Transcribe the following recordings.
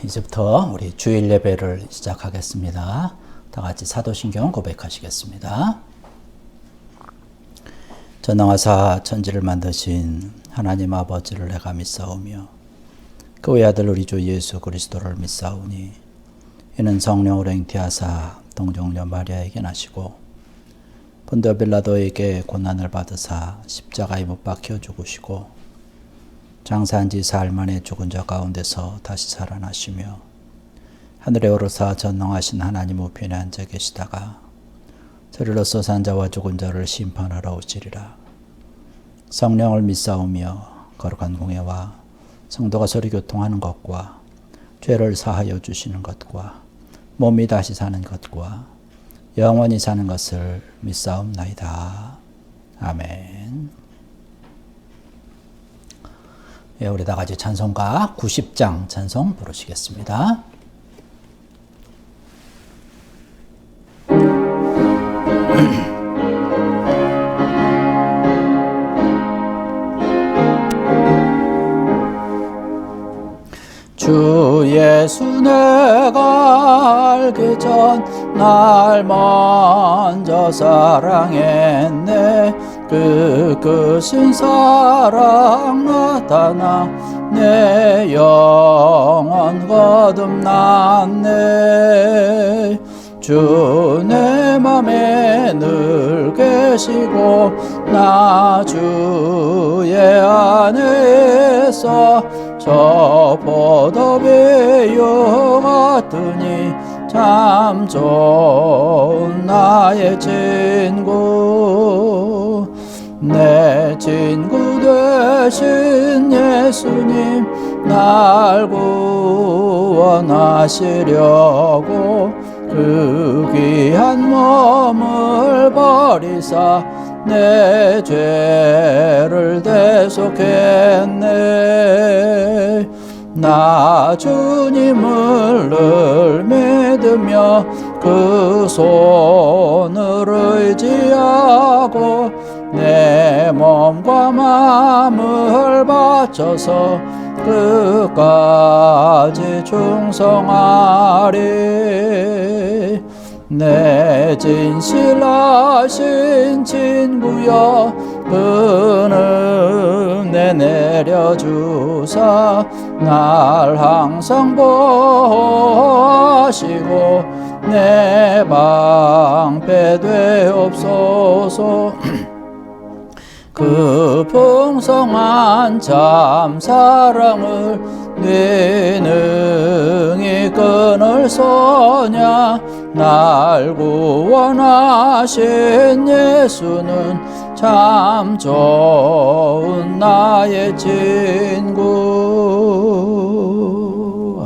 이제부터 우리 주일 예배를 시작하겠습니다. 다 같이 사도신경 고백하시겠습니다. 전능하사 천지를 만드신 하나님 아버지를 내가 믿사오며 그 외아들 우리 주 예수 그리스도를 믿사오니 이는 성령으로 잉태하사 동정녀 마리아에게 나시고 본디오 빌라도에게 고난을 받으사 십자가에 못 박혀 죽으시고 장사한 지 사흘 만에 죽은 자 가운데서 다시 살아나시며 하늘에 오르사 전능하신 하나님 우편에 앉아 계시다가 저리로서 산 자와 죽은 자를 심판하러 오시리라. 성령을 믿사오며 거룩한 공예와 성도가 서로 교통하는 것과 죄를 사하여 주시는 것과 몸이 다시 사는 것과 영원히 사는 것을 믿사옵나이다. 아멘. 예, 우리 다 같이 찬송가 90장 찬송 부르시겠습니다. 주 예수 내가 알기 전 날 먼저 사랑했네. 그 크신 사랑 나타나 내 영혼 거듭났네. 주 내 맘에 늘 계시고 나 주의 안에서 저 포도배유 같으니 참 좋은 나의 친구. 내 친구 되신 예수님 날 구원하시려고 그 귀한 몸을 버리사 내 죄를 대속했네. 나 주님을 늘 믿으며 그 손을 의지하고 내 몸과 마음을 바쳐서 끝까지 충성하리. 내 진실하신 친구여 은은에 내려주사 날 항상 보호하시고 내 방패 되옵소서. 그 풍성한 참 사랑을 네 능히 끊을 소냐. 날 구원하신 예수는 참 좋은 나의 친구.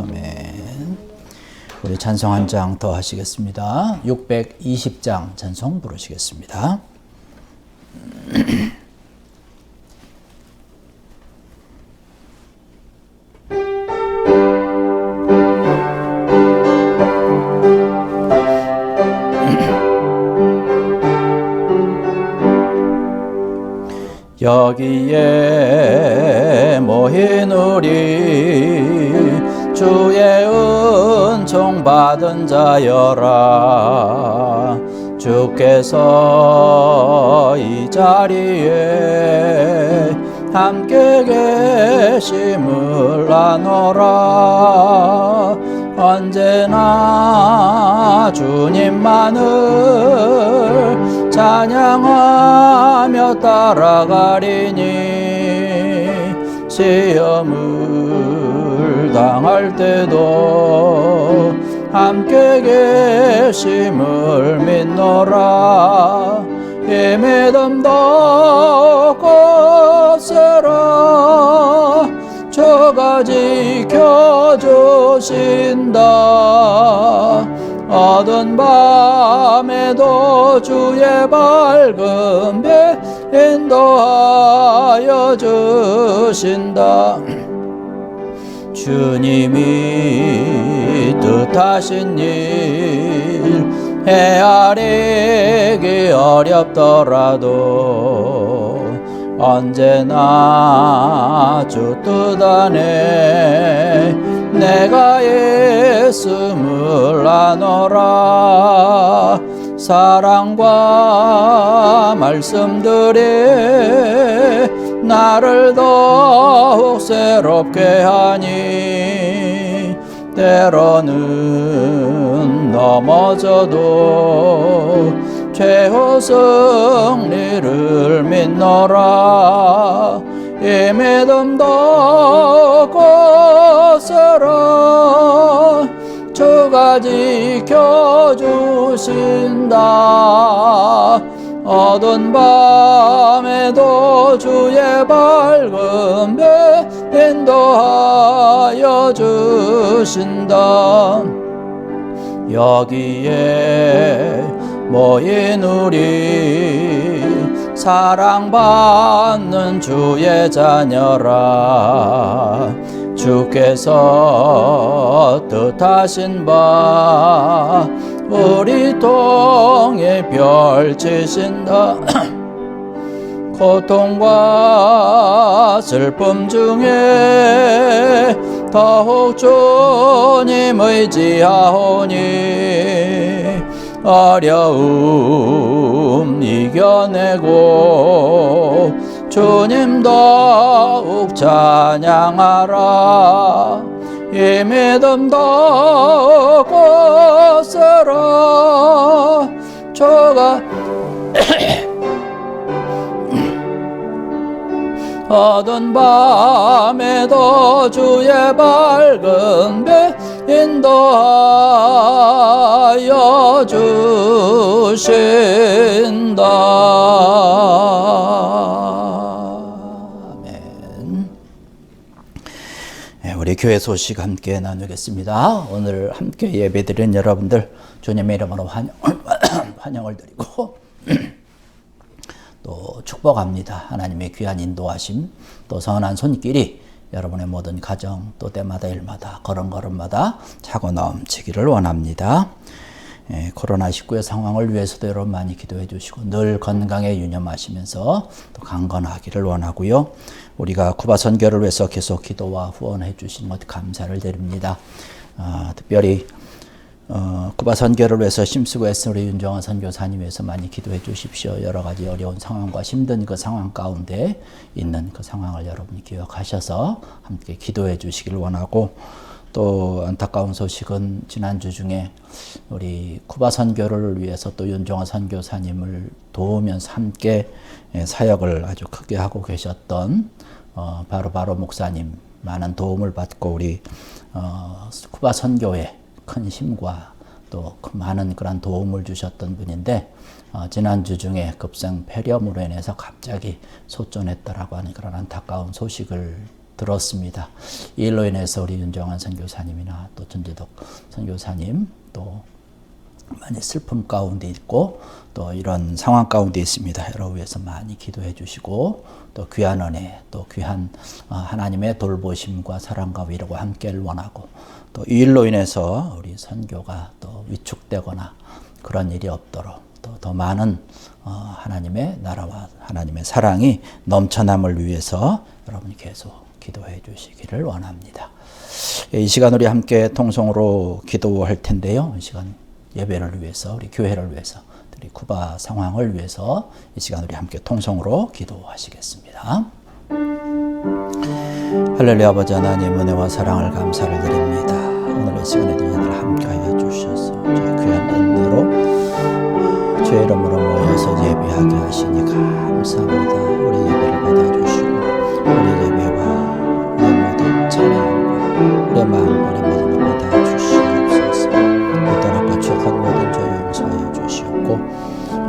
아멘. 우리 찬송 한 장 더 하시겠습니다. 620장 찬송 부르시겠습니다. 여기에 모인 우리 주의 은총 받은 자여라. 주께서 이 자리에 함께 계심을 아노라. 언제나 주님만을 찬양하며 따라가리니 시험을 당할 때도 함께 계심을 믿노라. 이 믿음도 굳세라. 주가 지켜주신다. 어두운 밤에도 주의 밝은 빛 인도하여 주신다. 주님이 뜻하신 일 헤아리기 어렵더라도 언제나 주 뜻 안에 내가 말씀을 나눠라. 사랑과 말씀들이 나를 더욱 새롭게 하니 때로는 넘어져도 최후 승리를 믿노라. 이 믿음도 굳세라. 주가 지켜주신다. 어두운 밤에도 주의 밝은 빛 인도하여 주신다. 여기에 모인 우리 사랑받는 주의 자녀라. 주께서 뜻하신 바 우리 통해 펼치신다. 고통과 슬픔 중에 더욱 주님 의지하오니 어려움 이겨내고 주님 더욱 찬양하라. 이 믿음 더욱 굳세라. 주가 어두운 밤에도 주의 밝은 빛 인도하여 주신다. 아멘. 우리 교회 소식 함께 나누겠습니다. 오늘 함께 예배드린 여러분들 주님의 이름으로 환영을 드리고 또 축복합니다. 하나님의 귀한 인도하심, 또 선한 손길이 여러분의 모든 가정, 또 때마다 일마다 걸음걸음마다 차고 넘치기를 원합니다. 코로나19의 상황을 위해서도 여러분 많이 기도해 주시고 늘 건강에 유념하시면서 또 강건하기를 원하고요. 우리가 쿠바 선교를 위해서 계속 기도와 후원해 주신 것 감사를 드립니다. 특별히 쿠바 선교를 위해서 힘쓰고 애쓴 우리 윤정환 선교사님 위해서 많이 기도해 주십시오. 여러 가지 어려운 상황과 힘든 그 상황 가운데 있는 그 상황을 여러분이 기억하셔서 함께 기도해 주시길 원하고, 또 안타까운 소식은 지난주 중에 우리 쿠바 선교를 위해서 또 윤정환 선교사님을 도우면서 함께 사역을 아주 크게 하고 계셨던 바로 목사님, 많은 도움을 받고 우리 쿠바 선교에 큰 힘과 또 많은 그런 도움을 주셨던 분인데 지난주 중에 급성 폐렴으로 인해서 갑자기 소존했다라고 하는 그런 안타까운 소식을 들었습니다. 이 일로 인해서 우리 윤정환 선교사님이나 또 전재덕 선교사님 또 많이 슬픔 가운데 있고 또 이런 상황 가운데 있습니다. 여러분 위해서 많이 기도해 주시고 또 귀한 은혜, 또 귀한 하나님의 돌보심과 사랑과 위로가 함께를 원하고, 또 이 일로 인해서 우리 선교가 또 위축되거나 그런 일이 없도록 또 더 많은 하나님의 나라와 하나님의 사랑이 넘쳐남을 위해서 여러분이 계속 기도해 주시기를 원합니다. 이 시간 우리 함께 통성으로 기도할 텐데요. 이 시간 예배를 위해서, 우리 교회를 위해서, 우리 쿠바 상황을 위해서 이 시간 우리 함께 통성으로 기도하시겠습니다. 할렐루야. 아버지 하나님, 은혜와 사랑을 감사를 드립니다. 오늘 이 시간에도 저희들 함께하여 주셔서 저희 귀한 은혜로 주의 이름으로 모여서 예배하게 하시니 감사합니다. 우리 예배를 받아주시고 우리 예배와 우리 모든 찬양과 우리 마음, 우리 모든 것 받아주시옵소서. 어떠한 추악한 모든 죄 용서하여 주시옵고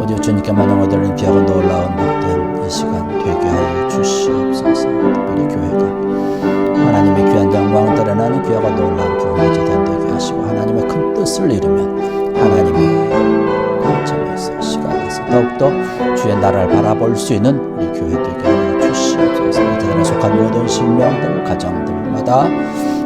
오직 주님께만 영광드리는 귀하고 놀라운 복된 이 시간 되게 하여 주시옵소서. 특별히 교회가 하나님의 귀한 영광을 드러나는 귀하고 놀라운 부흥의 재단 되게 하시고 하나님의 큰 뜻을 이루면 하나님의 관점에서 시간에서 더욱더 주의 나라를 바라볼 수 있는 우리 교회 되게 하여 주시옵소서. 이 재단에 속한 모든 신명들, 가정들마다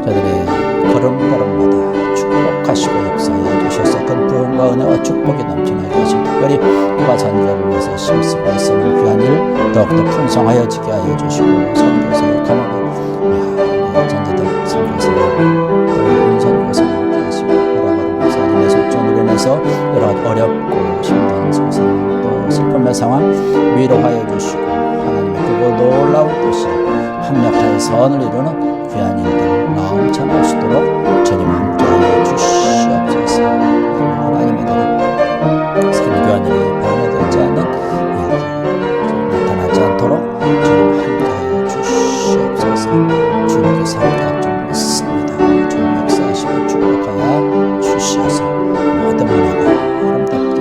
저들의 걸음걸음마다 축복하시고 역사하여 주셔서 큰 부흥과 은혜와 축복이 넘쳐나게 하시고 특별히 쿠바 선교를 위해서 힘쓰고 애쓰는 귀한 일 더욱더 풍성하여 지게 하여 주시고 선교사의 가능한 우리 전재들 선교사님 또 우리 윤선교사님 하시고 반드시 합력하여 선을 이루는 귀한 일들 넘쳐날 수 있도록 주님 함께하여 주시옵소서. 하나님의 나라 선교한 일이 방해되지 않는 일들 나타나지 않도록 주님 함께하여 주시옵소서. 주님께서 함께 믿습니다. 주님 역사하시고 축복하여 주시옵소서. 모든 은혜가 아름답게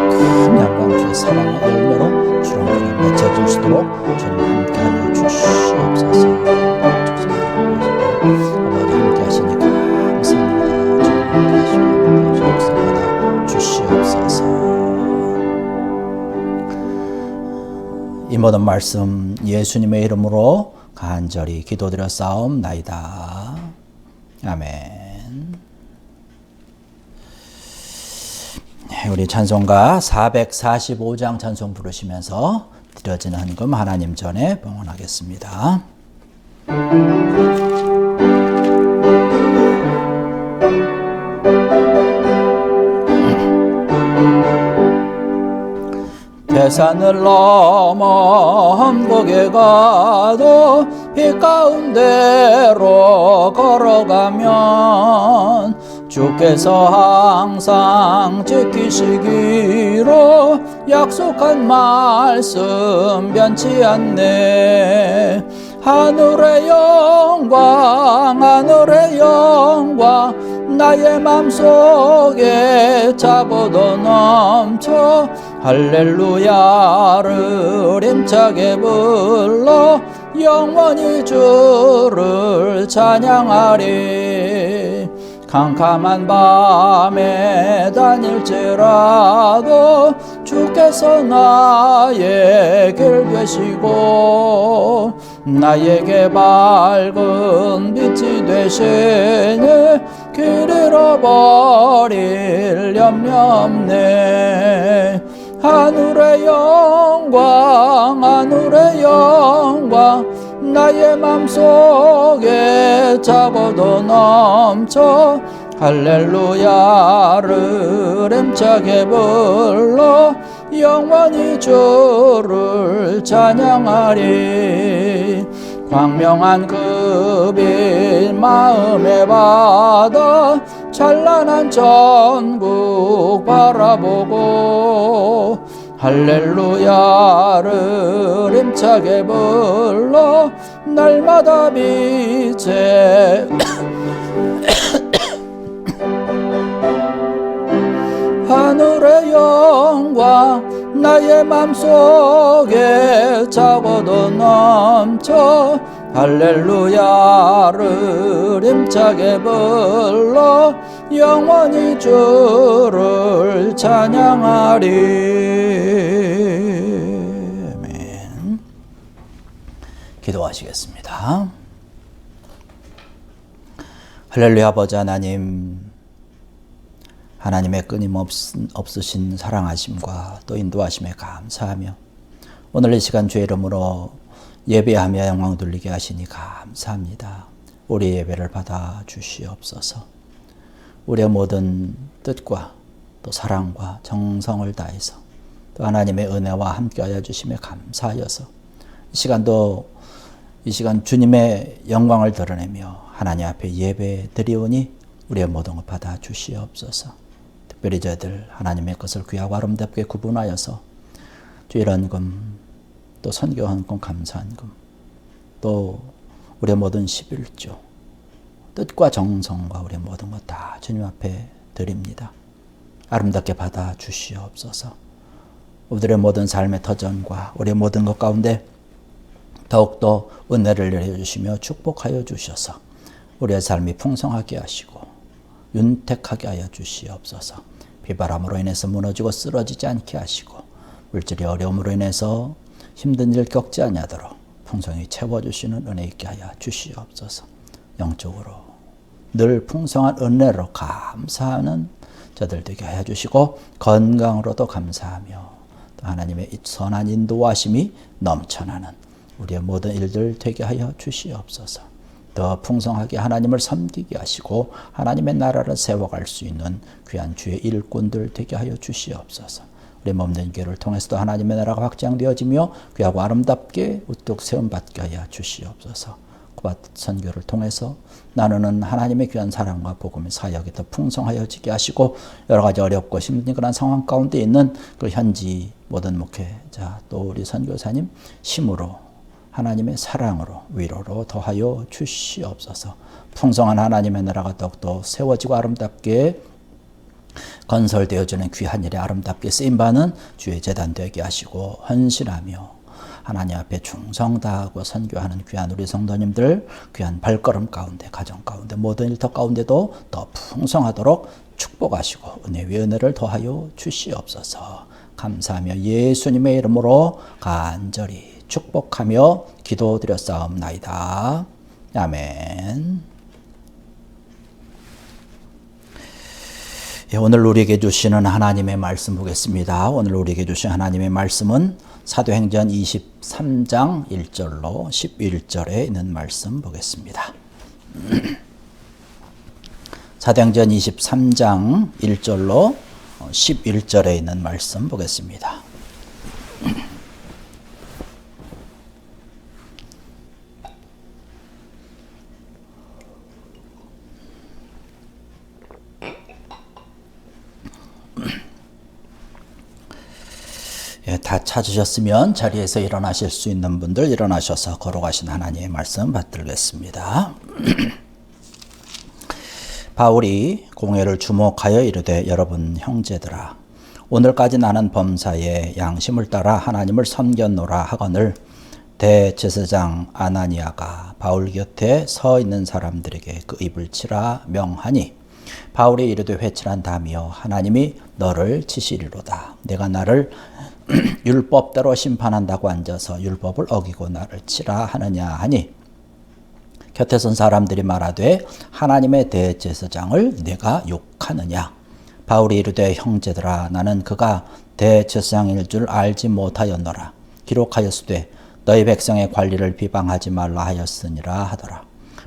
큰 영광 주의 사랑의 열매로 주님께 맺혀질 수 있도록 주님 함께하여 주시옵소서. 아버지 함께 하시니 감사합니다. 주님 함께 하시고 역사받아 주시옵소서. 이 모든 말씀 예수님의 이름으로 간절히 기도드려 싸움나이다. 아멘. 우리 찬송가 445장 찬송 부르시면서 드려지는 헌금 하나님 전에 봉헌하겠습니다. 대산을 넘어 험곡에 가도 빛 가운데로 걸어가면 주께서 항상 지키시기로 약속한 말씀 변치 않네. 하늘의 영광 하늘의 영광 나의 맘속에 잡아도 넘쳐 할렐루야를 힘차게 불러 영원히 주를 찬양하리. 캄캄한 밤에 다닐지라도 주께서 나의 길 되시고 나에게 밝은 빛이 되시니 길 잃어버릴 염려 없네. 하늘의 영광 하늘의 영광 나의 맘속에 잡아도 넘쳐 할렐루야를 힘차게 불러 영원히 주를 찬양하리. 광명한 그 빛 마음에 받아 찬란한 전국 바라보고 할렐루야를 힘차게 불러 날마다 빛에 하늘의 영광 나의 맘속에 잡아도 넘쳐 할렐루야를 힘차게 불러 영원히 주를 찬양하리. 아멘. 기도하시겠습니다. 할렐루야. 아버지 하나님, 하나님의 끊임없으신 사랑하심과 또 인도하심에 감사하며 오늘 이 시간 주의 이름으로 예배하며 영광 돌리게 하시니 감사합니다. 우리 예배를 받아 주시옵소서. 우리의 모든 뜻과 또 사랑과 정성을 다해서 또 하나님의 은혜와 함께하여 주심에 감사하여서 이 시간 주님의 영광을 드러내며 하나님 앞에 예배 드리오니 우리의 모든 것 받아 주시옵소서. 특별히 저희들 하나님의 것을 귀하고 아름답게 구분하여서 주의 헌금 또 선교 헌금 감사 헌금 또 우리의 모든 11조 뜻과 정성과 우리의 모든 것 다 주님 앞에 드립니다. 아름답게 받아 주시옵소서. 우리들의 모든 삶의 터전과 우리의 모든 것 가운데 더욱더 은혜를 내려주시며 축복하여 주셔서 우리의 삶이 풍성하게 하시고 윤택하게 하여 주시옵소서. 비바람으로 인해서 무너지고 쓰러지지 않게 하시고 물질의 어려움으로 인해서 힘든 일 겪지 아니하도록 풍성히 채워주시는 은혜 있게 하여 주시옵소서. 영적으로 늘 풍성한 은혜로 감사하는 저들 되게 하여 주시고 건강으로도 감사하며 또 하나님의 선한 인도하심이 넘쳐나는 우리의 모든 일들 되게 하여 주시옵소서. 더 풍성하게 하나님을 섬기게 하시고 하나님의 나라를 세워갈 수 있는 귀한 주의 일꾼들 되게 하여 주시옵소서. 우리 몸된 교회를 통해서도 하나님의 나라가 확장되어지며 귀하고 아름답게 우뚝 세움받게 하여 주시옵소서. 그 선교를 통해서 나누는 하나님의 귀한 사랑과 복음의 사역이 더 풍성하여지게 하시고 여러 가지 어렵고 힘든 그런 상황 가운데 있는 그 현지 모든 목회자 또 우리 선교사님 힘으로 하나님의 사랑으로 위로로 더하여 주시옵소서. 풍성한 하나님의 나라가 더욱더 세워지고 아름답게 건설되어지는 귀한 일에 아름답게 쓰임받는 주의 재단 되게 하시고 헌신하며 하나님 앞에 충성 다하고 선교하는 귀한 우리 성도님들 귀한 발걸음 가운데 가정 가운데 모든 일터 가운데도 더 풍성하도록 축복하시고 은혜 위에 은혜를 더하여 주시옵소서. 감사하며 예수님의 이름으로 간절히 축복하며 기도드렸사옵나이다. 아멘. 오늘 우리에게 주시는 하나님의 말씀 보겠습니다. 오늘 우리에게 주신 하나님의 말씀은 사도행전 23장 1절로 11절에 있는 말씀 보겠습니다. 사도행전 23장 1절로 11절에 있는 말씀 보겠습니다. 다 찾으셨으면 자리에서 일어나실 수 있는 분들 일어나셔서 걸어가신 하나님의 말씀 받들겠습니다. 바울이 공회를 주목하여 이르되 여러분 형제들아 오늘까지 나는 범사에 양심을 따라 하나님을 섬겼노라 하거늘 대제사장 아나니아가 바울 곁에 서 있는 사람들에게 그 입을 치라 명하니 바울이 이르되 회칠한 담이여 하나님이 너를 치시리로다. 내가 나를 율법대로 심판한다고 앉아서 율법을 어기고 나를 치라 하느냐 하니 곁에 선 사람들이 말하되 하나님의 대제사장을 내가 욕하느냐. 바울이 이르되 형제들아 나는 그가 대제사장일 줄 알지 못하였노라. 기록하였으되 너희 백성의 관리를 비방하지 말라 하였으니라 하더라.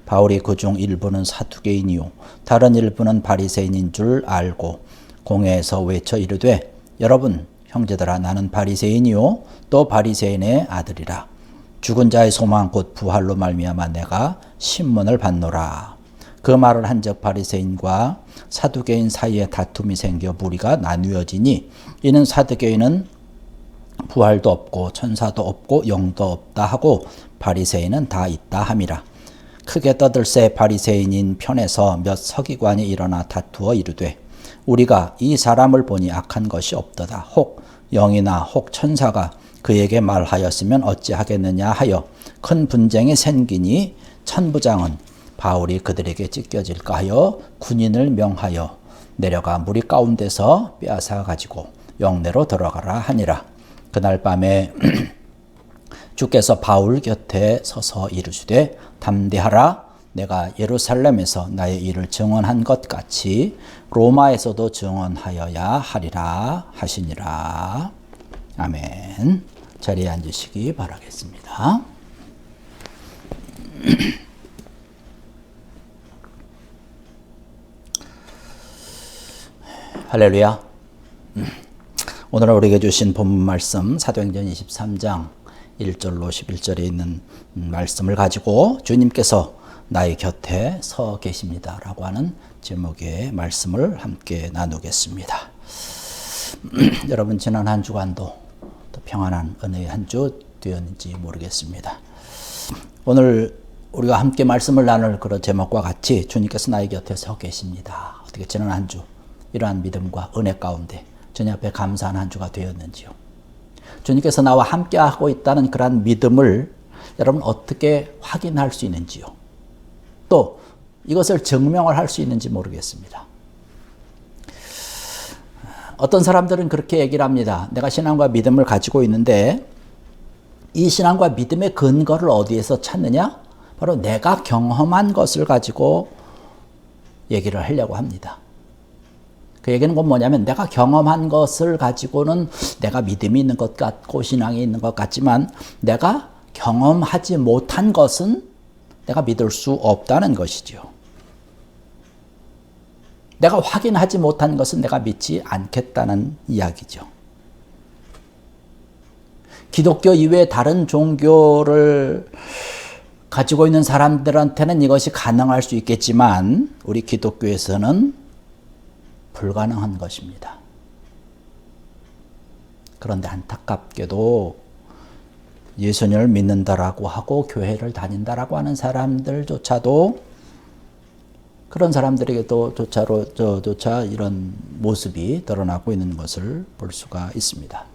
바울이 그중 일부는 사두개인이요 다른 일부는 바리새인인 줄 알고 공회에서 외쳐 이르되 여러분 형제들아 나는 바리새인이요 또 바리새인의 아들이라. 죽은 자의 소망 곧 부활로 말미암아 내가 신문을 받노라. 그 말을 한즉 바리새인과 사두개인 사이에 다툼이 생겨 무리가 나뉘어지니 이는 사두개인은 부활도 없고 천사도 없고 영도 없다 하고 바리새인은 다 있다 함이라. 크게 떠들새 바리새인인 편에서 몇 서기관이 일어나 다투어 이르되 우리가 이 사람을 보니 악한 것이 없도다. 혹 영이나 혹 천사가 그에게 말하였으면 어찌하겠느냐 하여 큰 분쟁이 생기니 천부장은 바울이 그들에게 찢겨질까 하여 군인을 명하여 내려가 무리 가운데서 빼앗아 가지고 영내로 들어가라 하니라. 그날 밤에 주께서 바울 곁에 서서 이르시되 담대하라. 내가 예루살렘에서 나의 일을 증언한 것 같이 로마에서도 증언하여야 하리라 하시니라. 아멘. 자리에 앉으시기 바라겠습니다. 할렐루야. 오늘 우리에게 주신 본문 말씀 사도행전 23장 1절로 11절에 있는 말씀을 가지고 주님께서 나의 곁에 서 계십니다 라고 하는 제목의 말씀을 함께 나누겠습니다. 여러분 지난 한 주간도 또 평안한 은혜의 한 주 되었는지 모르겠습니다. 오늘 우리가 함께 말씀을 나눌 그런 제목과 같이 주님께서 나의 곁에 서 계십니다. 어떻게 지난 한 주 이러한 믿음과 은혜 가운데 주님 앞에 감사한 한 주가 되었는지요. 주님께서 나와 함께하고 있다는 그런 믿음을 여러분 어떻게 확인할 수 있는지요. 또 이것을 증명을 할 수 있는지 모르겠습니다. 어떤 사람들은 그렇게 얘기를 합니다. 내가 신앙과 믿음을 가지고 있는데 이 신앙과 믿음의 근거를 어디에서 찾느냐? 바로 내가 경험한 것을 가지고 얘기를 하려고 합니다. 그 얘기는 뭐냐면 내가 경험한 것을 가지고는 내가 믿음이 있는 것 같고 신앙이 있는 것 같지만 내가 경험하지 못한 것은 내가 믿을 수 없다는 것이죠. 내가 확인하지 못한 것은 내가 믿지 않겠다는 이야기죠. 기독교 이외의 다른 종교를 가지고 있는 사람들한테는 이것이 가능할 수 있겠지만 우리 기독교에서는 불가능한 것입니다. 그런데 안타깝게도 예수님을 믿는다라고 하고 교회를 다닌다라고 하는 사람들조차도 그런 사람들에게도 조차 이런 모습이 드러나고 있는 것을 볼 수가 있습니다.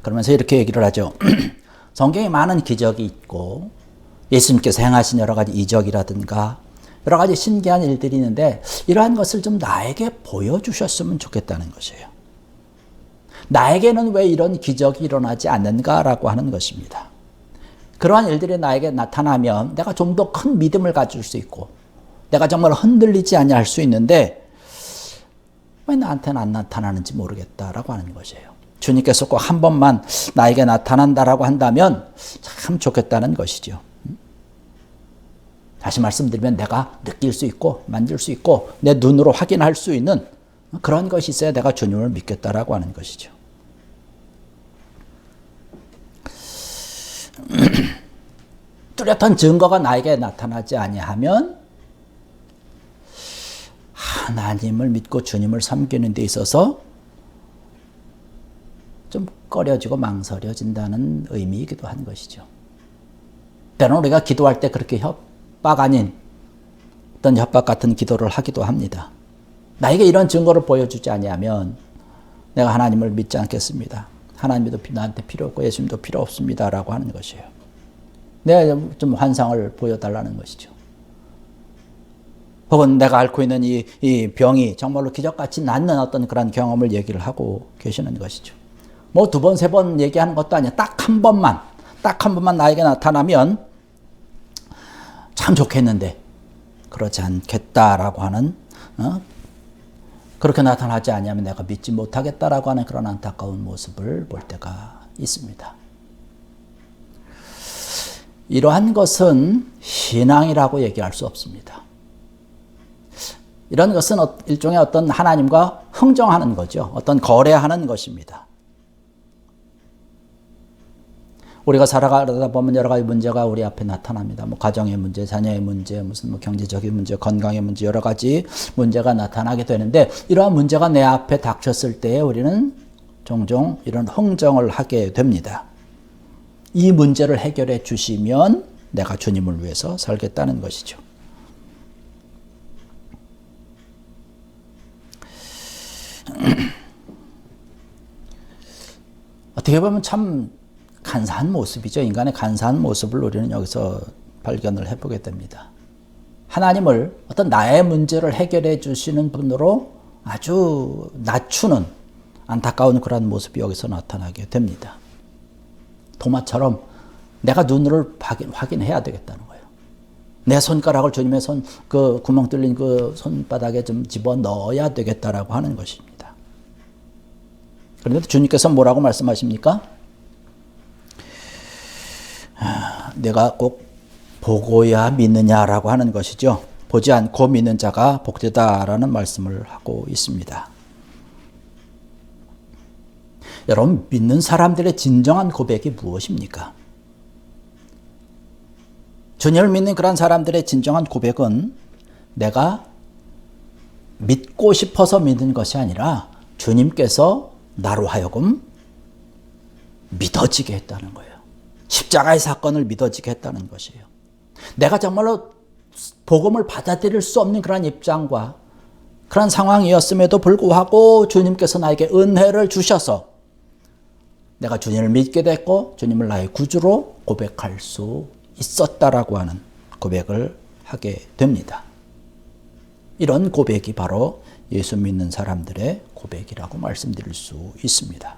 그러면서 이렇게 얘기를 하죠. 성경에 많은 기적이 있고 예수님께서 행하신 여러 가지 이적이라든가 여러 가지 신기한 일들이 있는데 이러한 것을 좀 나에게 보여주셨으면 좋겠다는 것이에요. 나에게는 왜 이런 기적이 일어나지 않는가라고 하는 것입니다. 그러한 일들이 나에게 나타나면 내가 좀 더 큰 믿음을 가질 수 있고 내가 정말 흔들리지 아니할 수 있는데 왜 나한테는 안 나타나는지 모르겠다라고 하는 것이에요. 주님께서 꼭 한 번만 나에게 나타난다라고 한다면 참 좋겠다는 것이죠. 다시 말씀드리면 내가 느낄 수 있고 만질 수 있고 내 눈으로 확인할 수 있는 그런 것이 있어야 내가 주님을 믿겠다라고 하는 것이죠. 뚜렷한 증거가 나에게 나타나지 아니하면 하나님을 믿고 주님을 섬기는 데 있어서 좀 꺼려지고 망설여진다는 의미이기도 한 것이죠. 때로는 우리가 기도할 때 그렇게 협박 아닌 어떤 협박 같은 기도를 하기도 합니다. 나에게 이런 증거를 보여주지 아니하면 내가 하나님을 믿지 않겠습니다. 하나님도 나한테 필요 없고 예수님도 필요 없습니다 라고 하는 것이에요. 내가 좀 환상을 보여달라는 것이죠. 혹은 내가 앓고 있는 이 병이 정말로 기적같이 낫는 어떤 그런 경험을 얘기를 하고 계시는 것이죠. 뭐 두 번, 세 번 얘기하는 것도 아니야. 딱 한 번만 나에게 나타나면 참 좋겠는데 그렇지 않겠다라고 하는 그렇게 나타나지 아니하면 내가 믿지 못하겠다라고 하는 그런 안타까운 모습을 볼 때가 있습니다. 이러한 것은 신앙이라고 얘기할 수 없습니다. 이런 것은 일종의 어떤 하나님과 흥정하는 거죠. 어떤 거래하는 것입니다. 우리가 살아가다 보면 여러 가지 문제가 우리 앞에 나타납니다. 뭐 가정의 문제, 자녀의 문제, 무슨 뭐 경제적인 문제, 건강의 문제, 여러 가지 문제가 나타나게 되는데 이러한 문제가 내 앞에 닥쳤을 때에 우리는 종종 이런 흥정을 하게 됩니다. 이 문제를 해결해 주시면 내가 주님을 위해서 살겠다는 것이죠. 어떻게 보면 참 간사한 모습이죠. 인간의 간사한 모습을 우리는 여기서 발견을 해보게 됩니다. 하나님을 어떤 나의 문제를 해결해 주시는 분으로 아주 낮추는 안타까운 그런 모습이 여기서 나타나게 됩니다. 도마처럼 내가 눈으로 확인해야 되겠다는 거예요. 내 손가락을 주님의 그 구멍 뚫린 그 손바닥에 좀 집어 넣어야 되겠다라고 하는 것입니다. 그런데 주님께서 뭐라고 말씀하십니까? 내가 꼭 보고야 믿느냐라고 하는 것이죠. 보지 않고 믿는 자가 복되다라는 말씀을 하고 있습니다. 여러분, 믿는 사람들의 진정한 고백이 무엇입니까? 주님을 믿는 그런 사람들의 진정한 고백은 내가 믿고 싶어서 믿는 것이 아니라 주님께서 나로 하여금 믿어지게 했다는 거예요. 십자가의 사건을 믿어지게 했다는 것이에요. 내가 정말로 복음을 받아들일 수 없는 그런 입장과 그런 상황이었음에도 불구하고 주님께서 나에게 은혜를 주셔서 내가 주님을 믿게 됐고 주님을 나의 구주로 고백할 수 있었다라고 하는 고백을 하게 됩니다. 이런 고백이 바로 예수 믿는 사람들의 고백이라고 말씀드릴 수 있습니다.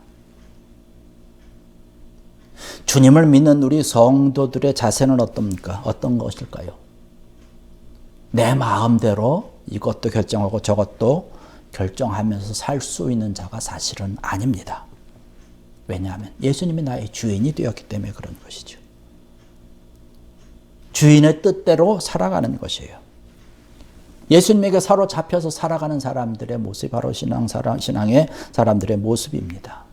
주님을 믿는 우리 성도들의 자세는 어떻습니까? 어떤 것일까요? 내 마음대로 이것도 결정하고 저것도 결정하면서 살 수 있는 자가 사실은 아닙니다. 왜냐하면 예수님이 나의 주인이 되었기 때문에 그런 것이죠. 주인의 뜻대로 살아가는 것이에요. 예수님에게 사로잡혀서 살아가는 사람들의 모습이 바로 신앙의 사람들의 모습입니다.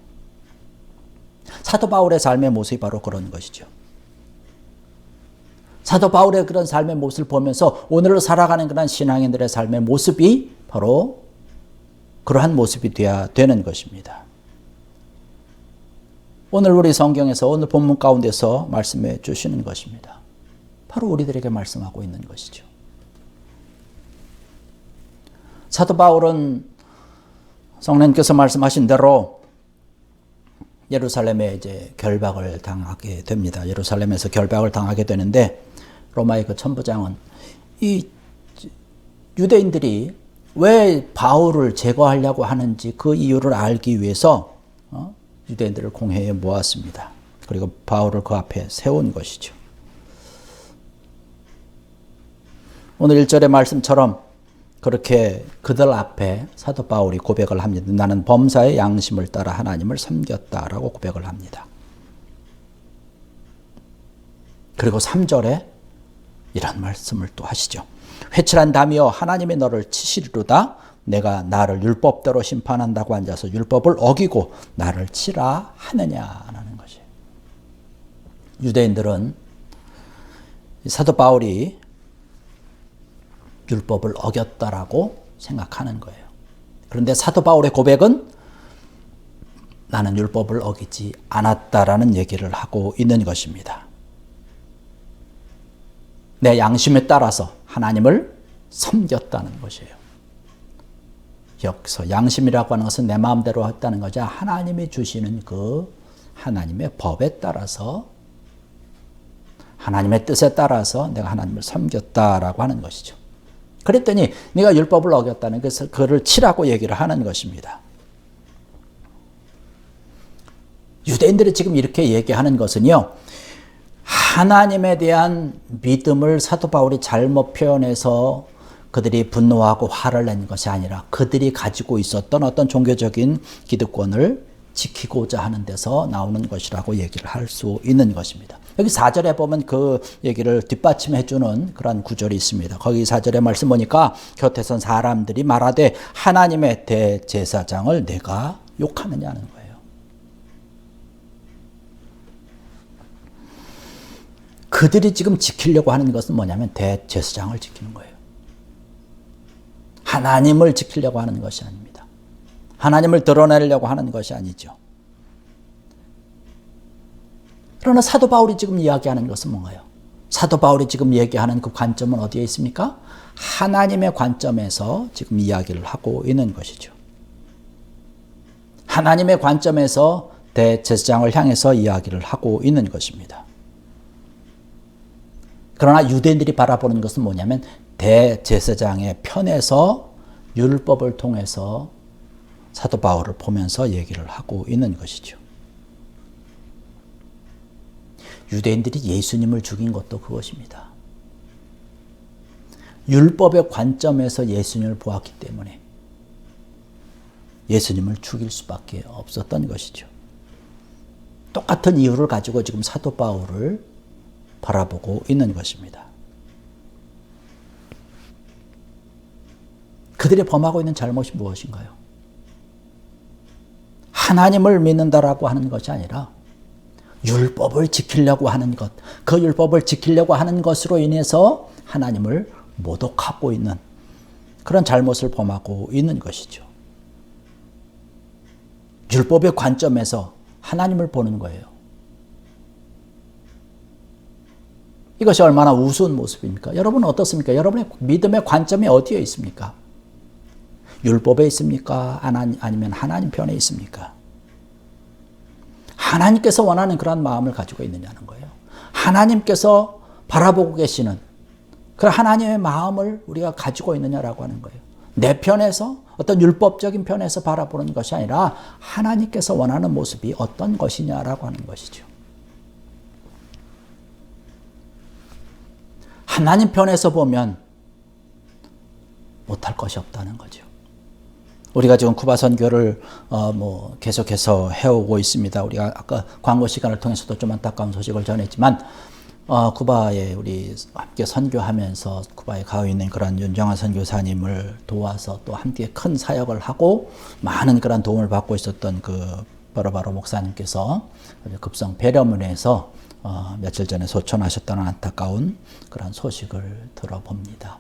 사도 바울의 삶의 모습이 바로 그런 것이죠. 사도 바울의 그런 삶의 모습을 보면서 오늘을 살아가는 그런 신앙인들의 삶의 모습이 바로 그러한 모습이 되어야 되는 것입니다. 오늘 우리 성경에서 오늘 본문 가운데서 말씀해 주시는 것입니다. 바로 우리들에게 말씀하고 있는 것이죠. 사도 바울은 성령께서 말씀하신 대로 예루살렘에 이제 결박을 당하게 됩니다. 예루살렘에서 결박을 당하게 되는데 로마의 그 천부장은 이 유대인들이 왜 바울을 제거하려고 하는지 그 이유를 알기 위해서 유대인들을 공회에 모았습니다. 그리고 바울을 그 앞에 세운 것이죠. 오늘 1절의 말씀처럼 그렇게 그들 앞에 사도 바울이 고백을 합니다. 나는 범사의 양심을 따라 하나님을 섬겼다라고 고백을 합니다. 그리고 3절에 이런 말씀을 또 하시죠. 회칠한 담이여 하나님이 너를 치시리로다. 내가 나를 율법대로 심판한다고 앉아서 율법을 어기고 나를 치라 하느냐라는 것이에요. 유대인들은 사도 바울이 율법을 어겼다라고 생각하는 거예요. 그런데 사도 바울의 고백은 나는 율법을 어기지 않았다라는 얘기를 하고 있는 것입니다. 내 양심에 따라서 하나님을 섬겼다는 것이에요. 여기서 양심이라고 하는 것은 내 마음대로 했다는 거죠. 하나님이 주시는 그 하나님의 법에 따라서 하나님의 뜻에 따라서 내가 하나님을 섬겼다라고 하는 것이죠. 그랬더니 네가 율법을 어겼다는 것을 그를 치라고 얘기를 하는 것입니다. 유대인들이 지금 이렇게 얘기하는 것은요. 하나님에 대한 믿음을 사도 바울이 잘못 표현해서 그들이 분노하고 화를 낸 것이 아니라 그들이 가지고 있었던 어떤 종교적인 기득권을 지키고자 하는 데서 나오는 것이라고 얘기를 할 수 있는 것입니다. 여기 4절에 보면 그 얘기를 뒷받침해 주는 그런 구절이 있습니다. 거기 4절의 말씀 보니까 곁에 선 사람들이 말하되 하나님의 대제사장을 내가 욕하느냐는 거예요. 그들이 지금 지키려고 하는 것은 뭐냐면 대제사장을 지키는 거예요. 하나님을 지키려고 하는 것이 아닙니다. 하나님을 드러내려고 하는 것이 아니죠. 그러나 사도 바울이 지금 이야기하는 것은 뭔가요? 사도 바울이 지금 얘기하는 그 관점은 어디에 있습니까? 하나님의 관점에서 지금 이야기를 하고 있는 것이죠. 하나님의 관점에서 대제사장을 향해서 이야기를 하고 있는 것입니다. 그러나 유대인들이 바라보는 것은 뭐냐면 대제사장의 편에서 율법을 통해서 사도 바울을 보면서 얘기를 하고 있는 것이죠. 유대인들이 예수님을 죽인 것도 그것입니다. 율법의 관점에서 예수님을 보았기 때문에 예수님을 죽일 수밖에 없었던 것이죠. 똑같은 이유를 가지고 지금 사도 바울을 바라보고 있는 것입니다. 그들이 범하고 있는 잘못이 무엇인가요? 하나님을 믿는다라고 하는 것이 아니라 율법을 지키려고 하는 것, 그 율법을 지키려고 하는 것으로 인해서 하나님을 모독하고 있는 그런 잘못을 범하고 있는 것이죠. 율법의 관점에서 하나님을 보는 거예요. 이것이 얼마나 우스운 모습입니까? 여러분은 어떻습니까? 여러분의 믿음의 관점이 어디에 있습니까? 율법에 있습니까? 아니면 하나님 편에 있습니까? 하나님께서 원하는 그런 마음을 가지고 있느냐는 거예요. 하나님께서 바라보고 계시는 그런 하나님의 마음을 우리가 가지고 있느냐라고 하는 거예요. 내 편에서 어떤 율법적인 편에서 바라보는 것이 아니라 하나님께서 원하는 모습이 어떤 것이냐라고 하는 것이죠. 하나님 편에서 보면 못할 것이 없다는 거죠. 우리가 지금 쿠바 선교를 계속해서 해오고 있습니다. 우리가 아까 광고 시간을 통해서도 좀 안타까운 소식을 전했지만 쿠바에 우리 함께 선교하면서 쿠바에 가 있는 그런 윤정환 선교사님을 도와서 또 함께 큰 사역을 하고 많은 그런 도움을 받고 있었던 그 바로 목사님께서 급성 폐렴으로 며칠 전에 소천하셨다는 안타까운 그런 소식을 들어봅니다.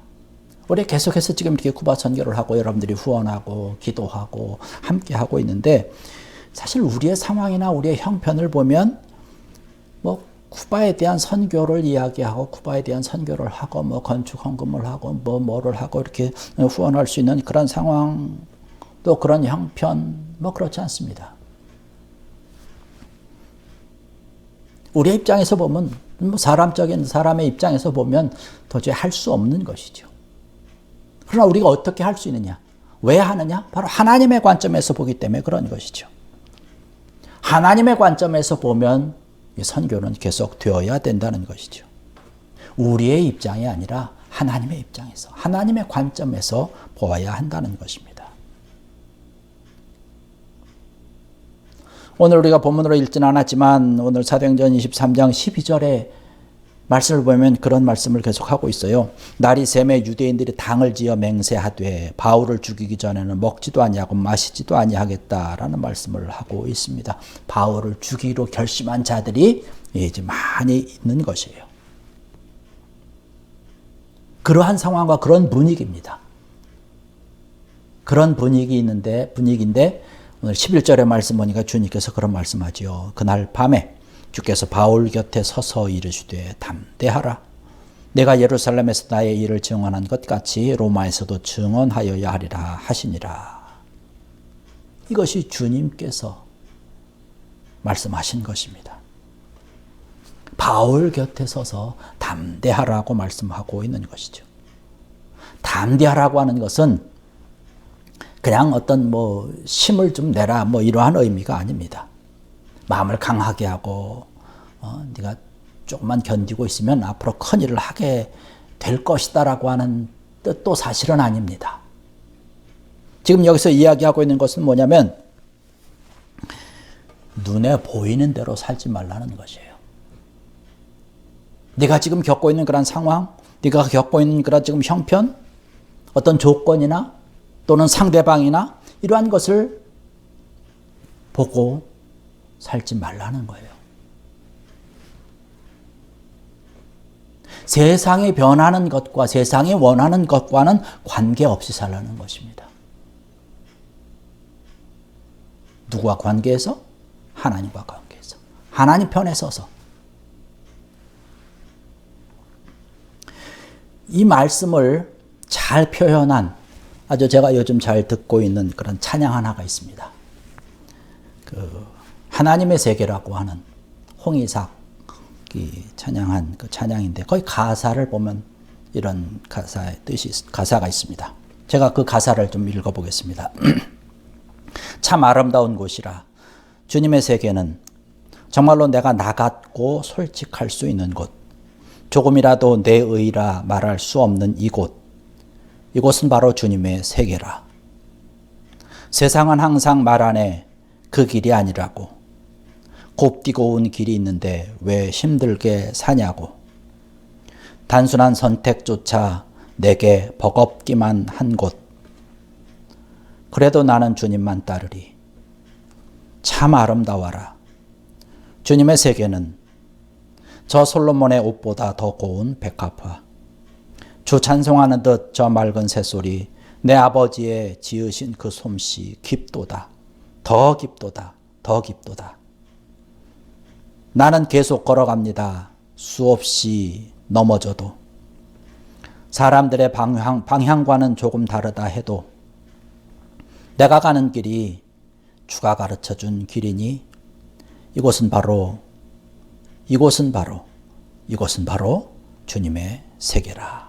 우리 계속해서 지금 이렇게 쿠바 선교를 하고 여러분들이 후원하고 기도하고 함께 하고 있는데, 사실 우리의 상황이나 우리의 형편을 보면 뭐 쿠바에 대한 선교를 이야기하고 쿠바에 대한 선교를 하고 뭐 건축 헌금을 하고 뭐를 하고 이렇게 후원할 수 있는 그런 상황, 또 그런 형편 뭐 그렇지 않습니다. 우리의 입장에서 보면, 뭐 사람의 입장에서 보면 도저히 할 수 없는 것이죠. 그러나 우리가 어떻게 할 수 있느냐? 왜 하느냐? 바로 하나님의 관점에서 보기 때문에 그런 것이죠. 하나님의 관점에서 보면 이 선교는 계속 되어야 된다는 것이죠. 우리의 입장이 아니라 하나님의 입장에서, 하나님의 관점에서 보아야 한다는 것입니다. 오늘 우리가 본문으로 읽지는 않았지만 오늘 사도행전 23장 12절에 말씀을 보면 그런 말씀을 계속하고 있어요. 날이 새매 유대인들이 당을 지어 맹세하되 바울을 죽이기 전에는 먹지도 아니하고 마시지도 아니하겠다라는 말씀을 하고 있습니다. 바울을 죽이기로 결심한 자들이 이제 많이 있는 것이에요. 그러한 상황과 그런 분위기입니다. 그런 분위기인데 오늘 11절의 말씀 보니까 주님께서 그런 말씀하지요. 그날 밤에 주께서 바울 곁에 서서 이르시되 담대하라. 내가 예루살렘에서 나의 일을 증언한 것 같이 로마에서도 증언하여야 하리라 하시니라. 이것이 주님께서 말씀하신 것입니다. 바울 곁에 서서 담대하라고 말씀하고 있는 것이죠. 담대하라고 하는 것은 그냥 어떤 힘을 좀 내라 이러한 의미가 아닙니다. 마음을 강하게 하고 네가 조금만 견디고 있으면 앞으로 큰 일을 하게 될 것이다라고 하는 뜻도 사실은 아닙니다. 지금 여기서 이야기하고 있는 것은 뭐냐면 눈에 보이는 대로 살지 말라는 것이에요. 네가 지금 겪고 있는 그런 상황, 네가 겪고 있는 그런 지금 형편, 어떤 조건이나 또는 상대방이나 이러한 것을 보고 살지 말라는 거예요. 세상이 변하는 것과 세상이 원하는 것과는 관계없이 살라는 것입니다. 누구와 관계해서? 하나님과 관계해서. 하나님 편에 서서. 이 말씀을 잘 표현한 아주 제가 요즘 잘 듣고 있는 그런 찬양 하나가 있습니다. 하나님의 세계라고 하는 홍의삭이 찬양한 그 찬양인데 거기 가사를 보면 이런 가사가 있습니다. 제가 그 가사를 좀 읽어보겠습니다. 참 아름다운 곳이라. 주님의 세계는 정말로 내가 나 같고 솔직할 수 있는 곳. 조금이라도 내 의라 말할 수 없는 이곳. 이곳은 바로 주님의 세계라. 세상은 항상 말하네 그 길이 아니라고. 곱디고 온 길이 있는데 왜 힘들게 사냐고. 단순한 선택조차 내게 버겁기만 한 곳. 그래도 나는 주님만 따르리. 참 아름다워라. 주님의 세계는 저 솔로몬의 옷보다 더 고운 백합화. 주 찬송하는 듯 저 맑은 새소리. 내 아버지의 지으신 그 솜씨 깊도다. 더 깊도다. 더 깊도다. 나는 계속 걸어갑니다. 수없이 넘어져도. 사람들의 방향과는 조금 다르다 해도 내가 가는 길이 주가 가르쳐준 길이니 이곳은 바로 주님의 세계라.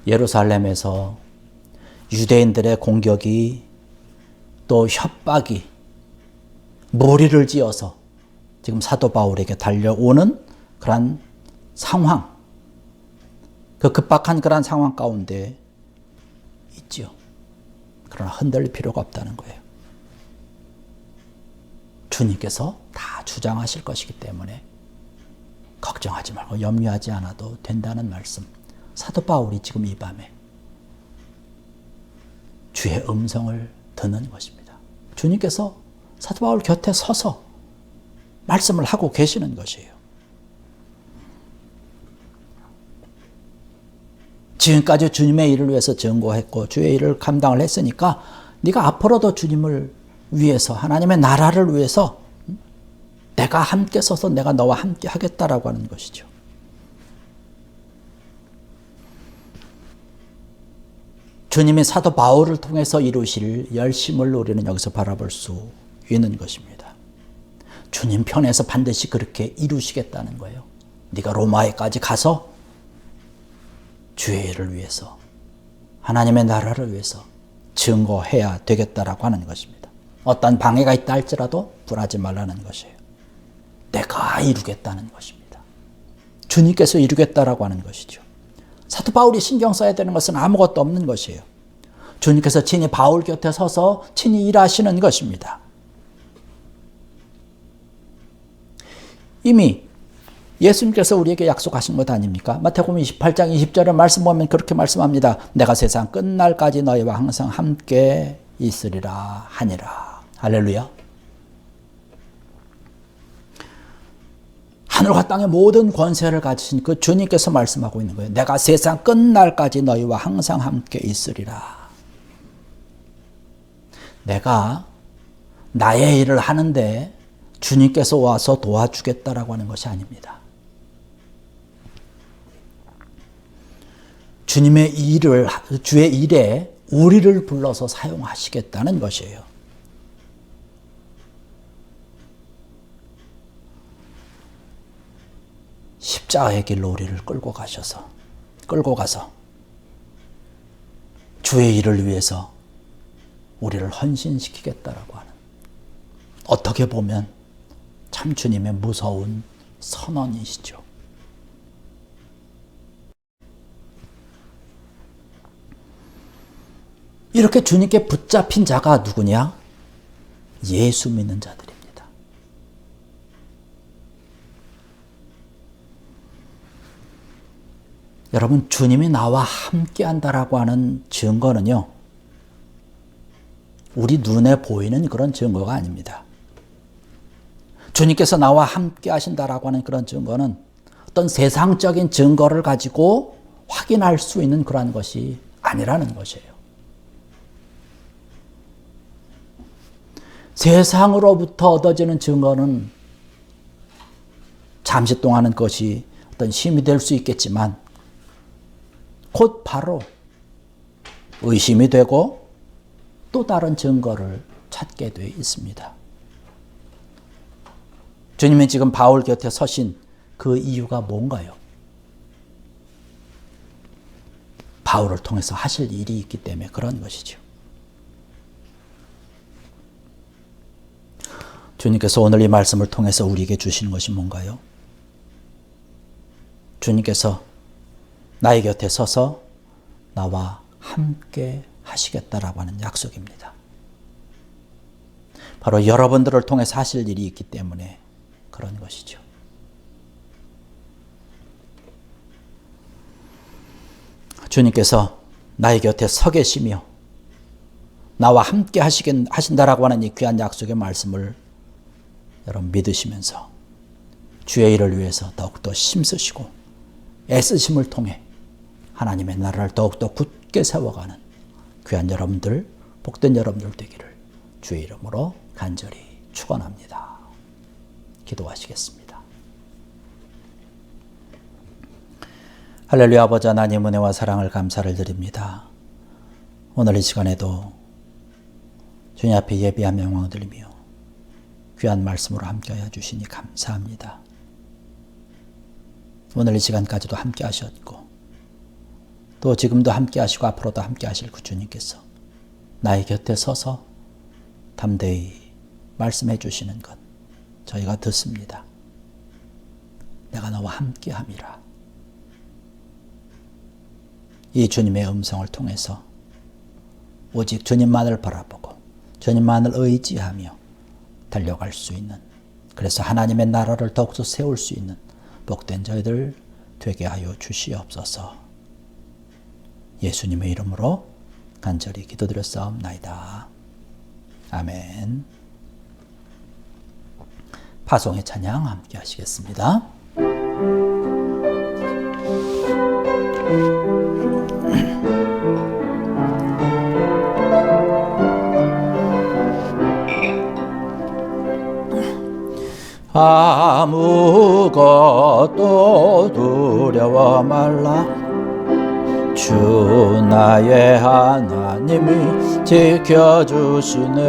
예루살렘에서 유대인들의 공격이 또 협박이 머리를 쥐어서 지금 사도 바울에게 달려오는 그런 상황, 그 급박한 그런 상황 가운데 있지요. 그러나 흔들릴 필요가 없다는 거예요. 주님께서 다 주장하실 것이기 때문에 걱정하지 말고 염려하지 않아도 된다는 말씀. 사도 바울이 지금 이 밤에 주의 음성을 듣는 것입니다. 주님께서 사도 바울 곁에 서서 말씀을 하고 계시는 것이에요. 지금까지 주님의 일을 위해서 전거했고 주의 일을 감당을 했으니까 네가 앞으로도 주님을 위해서, 하나님의 나라를 위해서 내가 함께 서서 내가 너와 함께 하겠다라고 하는 것이죠. 주님이 사도 바울을 통해서 이루실 열심을 우리는 여기서 바라볼 수 있는 것입니다. 주님 편에서 반드시 그렇게 이루시겠다는 거예요. 네가 로마에까지 가서 주의 일을 위해서, 하나님의 나라를 위해서 증거해야 되겠다라고 하는 것입니다. 어떤 방해가 있다 할지라도 불하지 말라는 것이에요. 내가 이루겠다는 것입니다. 주님께서 이루겠다라고 하는 것이죠. 사도 바울이 신경 써야 되는 것은 아무것도 없는 것이에요. 주님께서 친히 바울 곁에 서서 친히 일하시는 것입니다. 이미 예수님께서 우리에게 약속하신 것 아닙니까? 마태복음 28장 20절에 말씀 보면 그렇게 말씀합니다. 내가 세상 끝날까지 너희와 항상 함께 있으리라 하니라. 할렐루야. 하늘과 땅의 모든 권세를 가지신 그 주님께서 말씀하고 있는 거예요. 내가 세상 끝날까지 너희와 항상 함께 있으리라. 내가 나의 일을 하는데 주님께서 와서 도와주겠다라고 하는 것이 아닙니다. 주님의 일을, 주의 일에 우리를 불러서 사용하시겠다는 것이에요. 십자가의 길로 우리를 끌고 가서 주의 일을 위해서 우리를 헌신시키겠다라고 하는, 어떻게 보면 참 주님의 무서운 선언이시죠. 이렇게 주님께 붙잡힌 자가 누구냐? 예수 믿는 자들입니다. 여러분, 주님이 나와 함께 한다라고 하는 증거는요, 우리 눈에 보이는 그런 증거가 아닙니다. 주님께서 나와 함께 하신다라고 하는 그런 증거는 어떤 세상적인 증거를 가지고 확인할 수 있는 그러한 것이 아니라는 것이에요. 세상으로부터 얻어지는 증거는 잠시 동안은 그것이 어떤 힘이 될 수 있겠지만 곧 바로 의심이 되고 또 다른 증거를 찾게 돼 있습니다. 주님이 지금 바울 곁에 서신 그 이유가 뭔가요? 바울을 통해서 하실 일이 있기 때문에 그런 것이죠. 주님께서 오늘 이 말씀을 통해서 우리에게 주시는 것이 뭔가요? 주님께서 나의 곁에 서서 나와 함께 하시겠다라고 하는 약속입니다. 바로 여러분들을 통해서 하실 일이 있기 때문에 그런 것이죠. 주님께서 나의 곁에 서 계시며 나와 함께 하신다라고 하는 이 귀한 약속의 말씀을 여러분 믿으시면서 주의 일을 위해서 더욱더 힘쓰시고 애쓰심을 통해 하나님의 나라를 더욱더 굳게 세워가는 귀한 여러분들, 복된 여러분들 되기를 주의 이름으로 간절히 축원합니다. 기도하시겠습니다. 할렐루야. 아버지 하나님, 은혜와 사랑을 감사를 드립니다. 오늘 이 시간에도 주님 앞에 예비한 영광을 드리며 귀한 말씀으로 함께하여 주시니 감사합니다. 오늘 이 시간까지도 함께 하셨고 또 지금도 함께 하시고 앞으로도 함께 하실 그 주님께서 나의 곁에 서서 담대히 말씀해 주시는 것 저희가 듣습니다. 내가 너와 함께 함이라. 이 주님의 음성을 통해서 오직 주님만을 바라보고 주님만을 의지하며 달려갈 수 있는, 그래서 하나님의 나라를 더욱더 세울 수 있는 복된 저희들 되게 하여 주시옵소서. 예수님의 이름으로 간절히 기도드렸사옵나이다. 아멘. 파송의 찬양 함께 하시겠습니다. 아무것도 두려워 말라. 주 나의 하나님이 지켜주시네.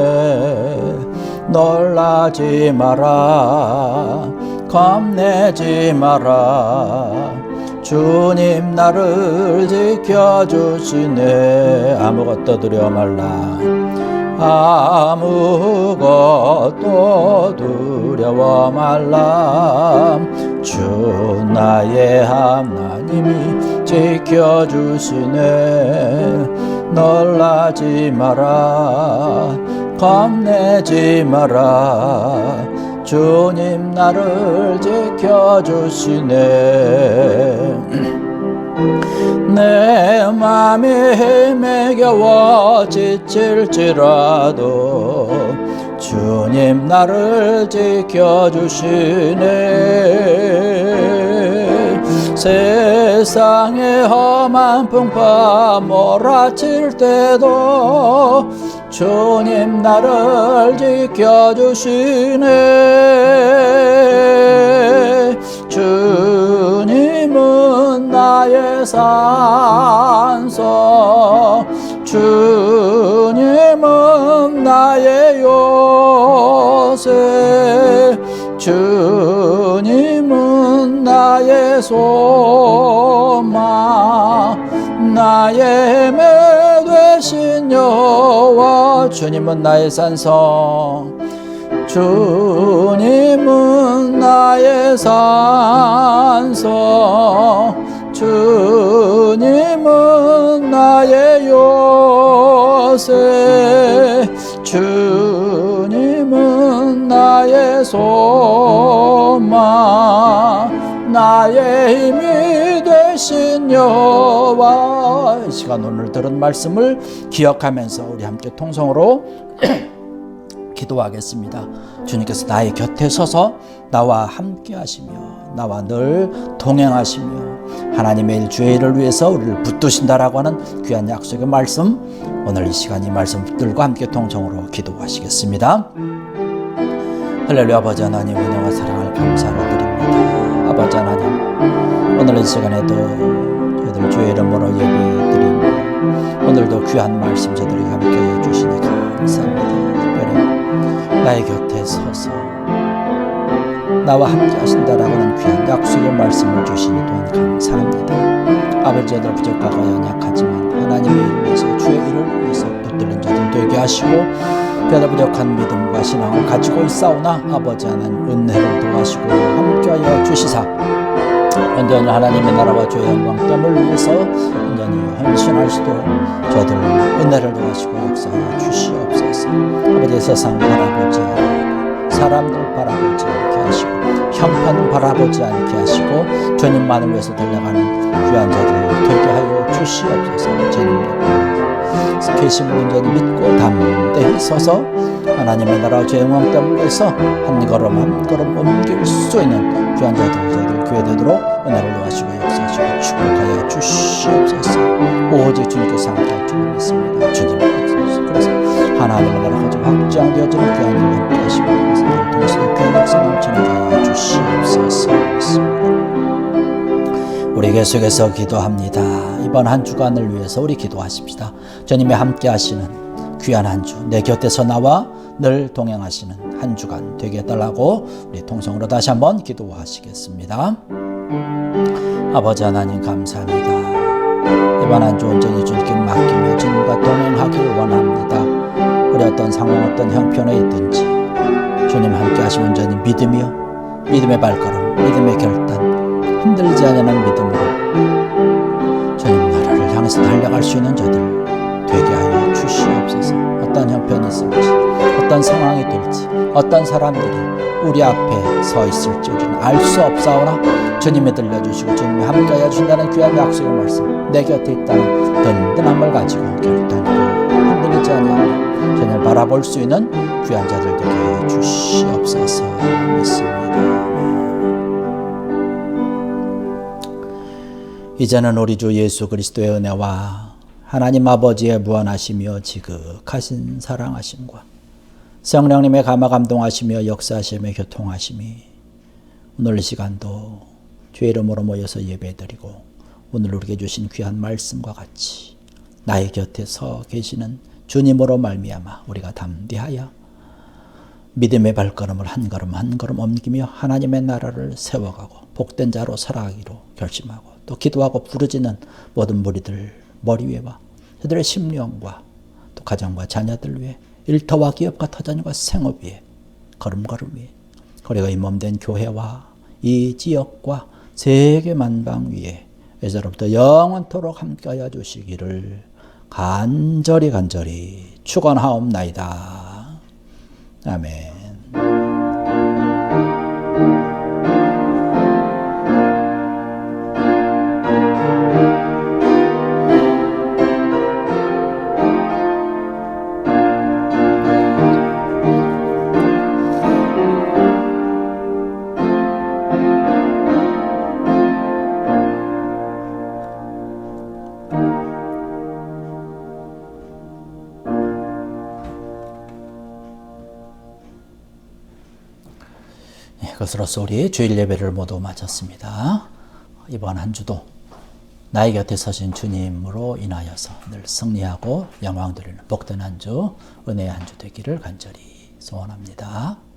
놀라지 마라. 겁내지 마라. 주님 나를 지켜주시네. 아무것도 두려워 말라. 아무것도 두려워 말라. 주 나의 하나님이 지켜주시네. 놀라지 마라. 겁내지 마라. 주님 나를 지켜주시네. 내 맘이 힘에 겨워 지칠지라도 주님 나를 지켜주시네. 세상의 험한 풍파 몰아칠 때도 주님 나를 지켜주시네. 주님은 나의 산소, 주님은 나의 요새, 주님은 나의 소망, 나의 힘이 되신 여호와. 주님은 나의 산성, 주님은 나의 산성, 주님은 나의 요새, 주님은 나의 소망, 나의 힘이 되신 여호와. 이 시간 오늘 들은 말씀을 기억하면서 우리 함께 통성으로 기도하겠습니다. 주님께서 나의 곁에 서서 나와 함께 하시며 나와 늘 동행하시며 하나님의 일 주의 일을 위해서 우리를 붙드신다라고 하는 귀한 약속의 말씀, 오늘 이 시간 이 말씀들과 함께 통성으로 기도하시겠습니다. 할렐루야. 아버지 하나님, 은혜와 사랑을 감사로 드립니다. 아버지 하나님, 오늘 이 시간에도 저희들 주의 이름으로 예배드리며 오늘도 귀한 말씀 저들에게 함께 해주시니 감사합니다. 나의 곁에 서서 나와 함께 하신다라고 하는 귀한 약속의 말씀을 주시니 또한 감사합니다. 아버지, 저들 부족하고 연약하지만 하나님의 일을 위해서 주의 일을 위해서 붙들린 자들 되게 하시고 저들 부족한 믿음과 신앙을 가지고 있사오나 아버지 하나님 은혜를 도와시고 함께하여 주시사 온전히 하나님의 나라와 주의 영광됨을 위해서 온전히 헌신할 수 있도록 저들 은혜를 도와시고 역사하여 주시옵소서. 아버지, 세상 바라보지 않고 사람들 바라보지 않게 하시고 형편 바라보지 않게 하시고 주님만을 위해서 달려가는 귀한 자들 되게 하여 주시옵소서. 주님의 계심을 온전히 믿고 담대히 서서 하나님의 나라와 주의 영광됨을 위해서 한 걸음 한 걸음 옮길 수 있는 귀한 자들 저들 교회 되도록 은혜를 도와시고 역사하시고 축복하여 주시옵소서. 오직 주님께서 함께할 줄 믿습니다. 주님 역사하소서. 그래서 하나님의 나라가 확장되어지는 귀한 일 함께 하시고 그것을 통해서 귀한 역사 넘치는 하여 주시옵소서. 우리 계속해서 기도합니다. 이번 한 주간을 위해서 우리 기도하십시다. 주님의 함께 하시는 귀한 한 주, 내 곁에서 나와 늘 동행하시는 한 주간 되게 해달라고 우리 통성으로 다시 한번 기도하시겠습니다. 아버지 하나님 감사합니다. 이번 한 주 온전히 주님께 맡기며 주님과 동행하길 원합니다. 우리 어떤 상황 어떤 형편에 있든지 주님 함께 하시면 온전히 믿으며 믿음의 발걸음 믿음의 결단 흔들리지 않는 믿음으로 주님 나라를 향해서 달려갈 수 있는 저들 되게 하여 주시옵소서. 어떤 형편이 있을지 어떤 상황이 될지 어떤 사람들이 우리 앞에 서 있을지 우리는 알 수 없사오나 주님이 들려주시고 주님이 함께하여 준다는 귀한 약속의 말씀 내 곁에 있다는 든든함을 가지고 결단코 흔들리지 하지 아니하며 전혀 바라볼 수 있는 귀한 자들 되게 해 주시옵소서. 믿습니다. 이제는 우리 주 예수 그리스도의 은혜와 하나님 아버지의 무한하시며 지극하신 사랑하심과 성령님의 감화 감동하시며 역사하시며 교통하심이 오늘 이 시간도 주의 이름으로 모여서 예배드리고 오늘 우리에게 주신 귀한 말씀과 같이 나의 곁에 서 계시는 주님으로 말미암아 우리가 담대하여 믿음의 발걸음을 한 걸음 한 걸음 옮기며 하나님의 나라를 세워가고 복된 자로 살아가기로 결심하고 또 기도하고 부르짖는 모든 무리들 머리 위에와 그들의 심령과 또 가정과 자녀들 위에 일터와 기업과 터전과 생업 위에 걸음걸음 위에 거리가 임몸된 교회와 이 지역과 세계 만방 위에 이제로부터 영원토록 함께하여 주시기를 간절히 축원하옵나이다. 아멘. 그것으로서 우리 주일 예배를 모두 마쳤습니다. 이번 한 주도 나의 곁에 서신 주님으로 인하여서 늘 승리하고 영광 드리는 복된 한 주, 은혜의 한 주 되기를 간절히 소원합니다.